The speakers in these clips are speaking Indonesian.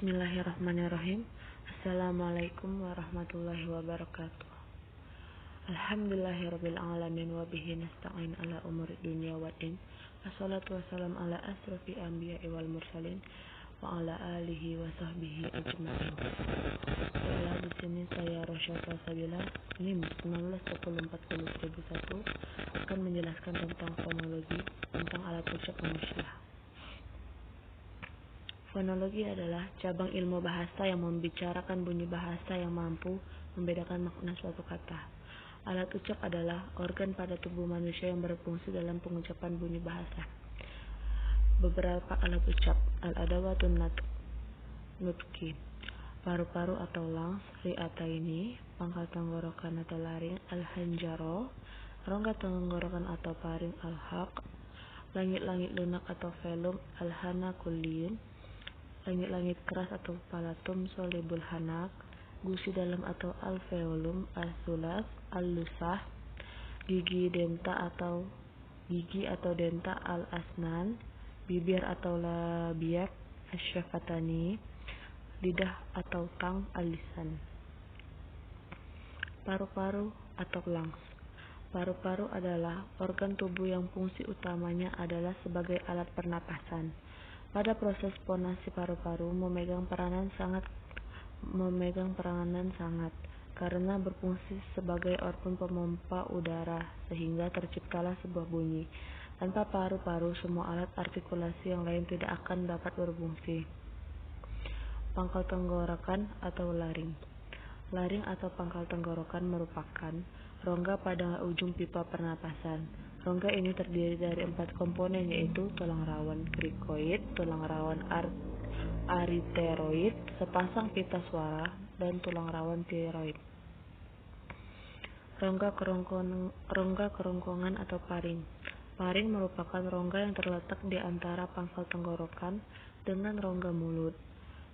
Bismillahirrahmanirrahim. Assalamualaikum warahmatullahi wabarakatuh. Alhamdulillahirabbil alamin wa bihi nasta'in ala umuri dunya waddin. Wassalatu wassalamu ala asrofil anbiya'i wal mursalin wa ala alihi wa sahbihi ajma'in. Baiklah, di sini saya Rosyata Sabila NIM 19104001 akan menjelaskan tentang fonologi, tentang alat ucap manusia. Fonologi adalah cabang ilmu bahasa yang membicarakan bunyi bahasa yang mampu membedakan makna suatu kata. Alat ucap adalah organ pada tubuh manusia yang berfungsi dalam pengucapan bunyi bahasa. Beberapa alat ucap: al-adawatun nutqi, paru-paru atau lungs, ri'ataini, pangkal tenggorokan atau laring, al-hanjaro, rongga tenggorokan atau paring, al-haq, langit-langit lunak atau velum, al-hana kulliyun, langit-langit keras atau palatum, solibul hanak, gusi dalam atau alveolum, al-sulas, al-lusah, gigi atau denta, al-asnan, bibir atau labiak, asyafatani, lidah atau tang, al-lisan. Paru-paru atau lungs. Paru-paru adalah organ tubuh yang fungsi utamanya adalah sebagai alat pernapasan. Pada proses fonasi, paru-paru memegang peranan sangat karena berfungsi sebagai organ pemompa udara sehingga terciptalah sebuah bunyi. Tanpa paru-paru, semua alat artikulasi yang lain tidak akan dapat berfungsi. Pangkal tenggorokan atau laring. Laring atau pangkal tenggorokan merupakan rongga pada ujung pipa pernapasan. Rongga ini terdiri dari 4 komponen, yaitu tulang rawan krikoid, tulang rawan ariteroid, sepasang pita suara, dan tulang rawan tiroid. Rongga kerongkongan atau paring. Paring merupakan rongga yang terletak di antara pangkal tenggorokan dengan rongga mulut.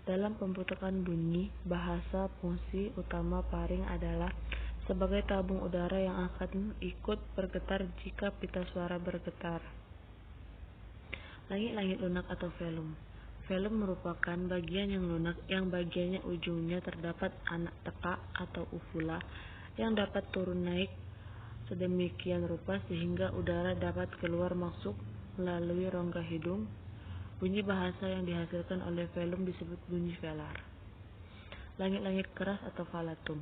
Dalam pembentukan bunyi bahasa, fungsi utama paring adalah sebagai tabung udara yang akan ikut bergetar jika pita suara bergetar. Langit-langit lunak atau velum. Velum merupakan bagian yang lunak yang bagiannya ujungnya terdapat anak teka atau uvula yang dapat turun naik sedemikian rupa sehingga udara dapat keluar masuk melalui rongga hidung. Bunyi bahasa yang dihasilkan oleh velum disebut bunyi velar. Langit-langit keras atau palatum.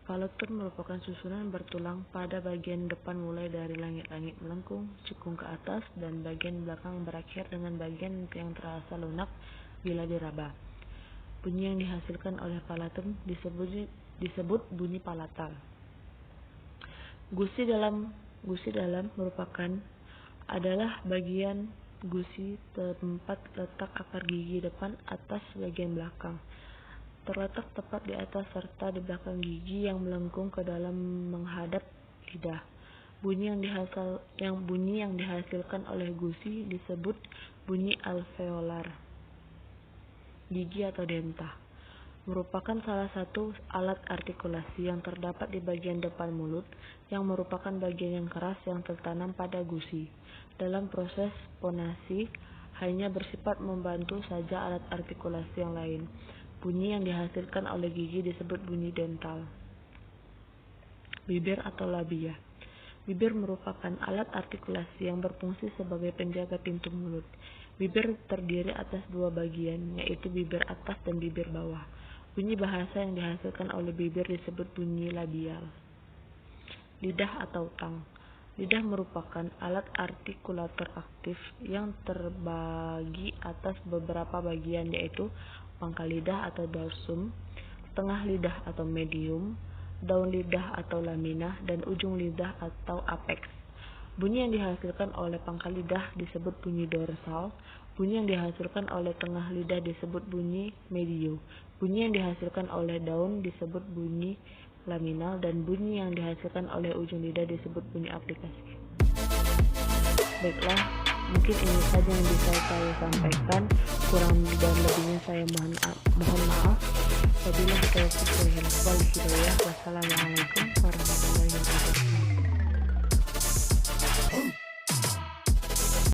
Palatum merupakan susunan bertulang pada bagian depan mulai dari langit-langit melengkung, cekung ke atas, dan bagian belakang berakhir dengan bagian yang terasa lunak bila diraba. Bunyi yang dihasilkan oleh palatum disebut bunyi palatal. Gusi dalam adalah bagian gusi tempat letak akar gigi depan atas bagian belakang. Terletak tepat di atas serta di belakang gigi yang melengkung ke dalam menghadap lidah. Bunyi yang dihasilkan oleh gusi disebut bunyi alveolar. Gigi atau denta merupakan salah satu alat artikulasi yang terdapat di bagian depan mulut, yang merupakan bagian yang keras yang tertanam pada gusi. Dalam proses fonasi hanya bersifat membantu saja alat artikulasi yang lain. Bunyi yang dihasilkan oleh gigi disebut bunyi dental. Bibir atau labia. Bibir merupakan alat artikulasi yang berfungsi sebagai penjaga pintu mulut. Bibir terdiri atas 2 bagian, yaitu bibir atas dan bibir bawah. Bunyi bahasa yang dihasilkan oleh bibir disebut bunyi labial. Lidah atau tang. Lidah merupakan alat artikulator aktif yang terbagi atas beberapa bagian, yaitu pangkal lidah atau dorsum, tengah lidah atau medium, daun lidah atau lamina, dan ujung lidah atau apex. Bunyi yang dihasilkan oleh pangkal lidah disebut bunyi dorsal. Bunyi yang dihasilkan oleh tengah lidah disebut bunyi medio. Bunyi yang dihasilkan oleh daun disebut bunyi laminal, dan bunyi yang dihasilkan oleh ujung lidah disebut bunyi aplikasi. Baiklah, mungkin ini saja yang bisa saya sampaikan. Kurang dan lebihnya saya mohon maaf. Wabillahi taufiq wal hidayah. Wassalamualaikum warahmatullahi wabarakatuh.